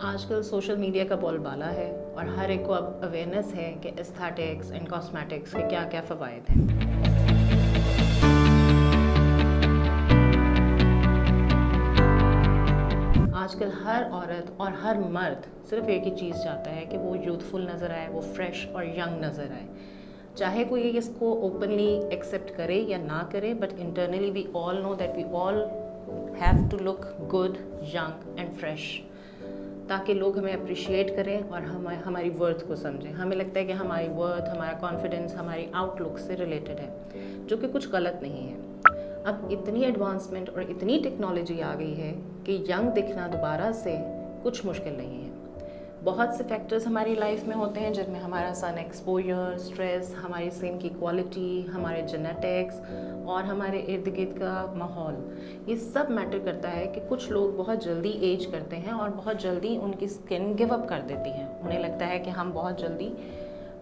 आजकल social media का बोलबाला है और हर एक को अब अवेयरनेस है कि एस्थेटिक्स एंड कॉस्मेटिक्स के क्या क्या फ़वाइद हैं। आजकल हर औरत और हर मर्द सिर्फ एक ही चीज़ चाहता है कि वो यूथफुल नज़र आए, वो फ्रेश और यंग नज़र आए। चाहे कोई इसको ओपनली एक्सेप्ट करे या ना करे, but internally we all know that we all have to look good, young and fresh, ताकि लोग हमें अप्रिशिएट करें और हमारी वर्थ को समझें। हमें लगता है कि हमारी वर्थ, हमारा कॉन्फिडेंस हमारी आउटलुक से रिलेटेड है, जो कि कुछ गलत नहीं है। अब इतनी एडवांसमेंट और इतनी टेक्नोलॉजी आ गई है कि यंग दिखना दोबारा से कुछ मुश्किल नहीं है। बहुत से फैक्टर्स हमारी लाइफ में होते हैं जिनमें हमारा सन एक्सपोजर, स्ट्रेस, हमारी स्किन की क्वालिटी, हमारे जेनेटिक्स और हमारे इर्द गिर्द का माहौल, ये सब मैटर करता है कि कुछ लोग बहुत जल्दी एज करते हैं और बहुत जल्दी उनकी स्किन गिव अप कर देती है। उन्हें लगता है कि हम बहुत जल्दी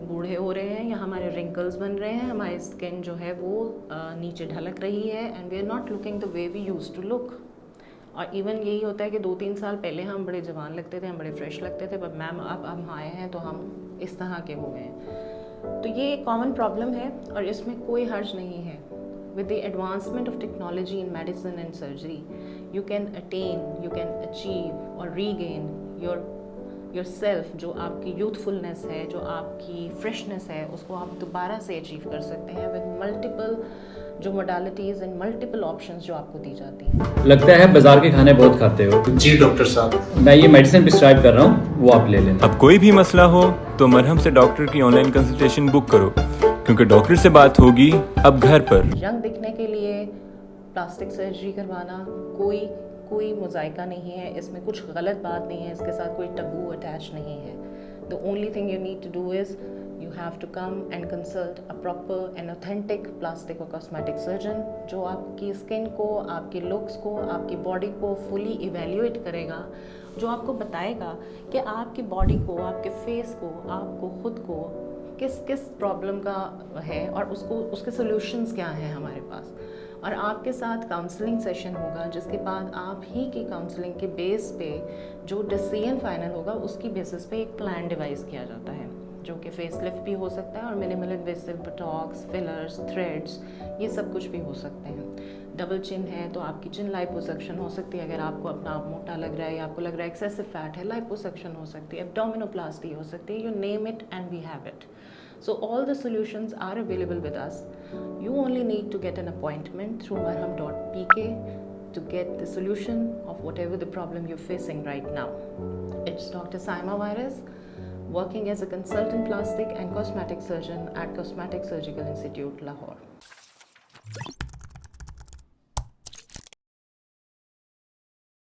बूढ़े हो रहे हैं या हमारे रिंकल्स बन रहे हैं, हमारी स्किन जो है वो नीचे ढलक रही है and we are not looking the way we use to look. और इवन यही होता है कि 2-3 साल पहले हम बड़े जवान लगते थे, हम बड़े फ्रेश लगते थे, पर मैम अब हम आए हैं तो हम इस तरह के हो गए हैं। तो ये एक कॉमन प्रॉब्लम है और इसमें कोई हर्ज नहीं है। With the advancement of technology in medicine and surgery, you can attain, you can achieve और रीगेन योर सेल्फ। जो आपकी यूथफुलनेस है, जो आपकी फ्रेशनेस है, उसको आप दोबारा से अचीव कर सकते हैं विद मल्टीपल जो मोडालिटीज़ एंड मल्टीपल ऑप्शंस जो आपको दी जाती हैं। लगता है बाजार के खाने बहुत खाते हो। जी डॉक्टर साहब, मैं ये मेडिसिन प्रिस्क्राइब कर रहा हूँ, वो आप ले लेना। अब कोई भी मसला हो तो मरहम से डॉक्टर की ऑनलाइन कंसल्टेशन बुक करो, क्योंकि डॉक्टर से बात होगी अब घर पर। यंग दिखने के लिए प्लास्टिक सर्जरी करवाना कोई मुजायका नहीं है, इसमें कुछ गलत बात नहीं है, इसके साथ कोई टबू अटैच नहीं है। The only thing you need to do is you have to come and consult a proper and authentic plastic or cosmetic surgeon, जो आपकी स्किन को, आपके लुक्स को, आपकी बॉडी को फुली इवेल्युएट करेगा, जो आपको बताएगा कि आपकी बॉडी को, आपके फेस को, आपको खुद को किस किस प्रॉब्लम का है और उसके सॉल्यूशंस क्या हैं हमारे पास। और आपके साथ काउंसलिंग सेशन होगा, जिसके बाद आप ही की काउंसलिंग के बेस पे जो डिसीजन फाइनल होगा उसकी बेसिस पे एक प्लान डिवाइस किया जाता है, जो कि फेसलिफ्ट भी हो सकता है और minimal invasive Botox, fillers, threads, ये सब कुछ भी हो सकते हैं। डबल चिन है तो आपकी चिन लाइपोसक्शन हो सकती है, अगर आपको अपना आप मोटा लग रहा है या आपको लग रहा है एक्सेसिव फैट है, लाइपोसक्शन हो सकती है, एब्डोमिनोप्लास्टी हो सकती है, you name it and we have it. So all the solutions are available with us. You only need to get an appointment through marham.pk to get the solution of whatever the problem you're facing right now. It's Dr. Saima Virus, working as a consultant plastic and cosmetic surgeon at Cosmetic Surgical Institute, Lahore.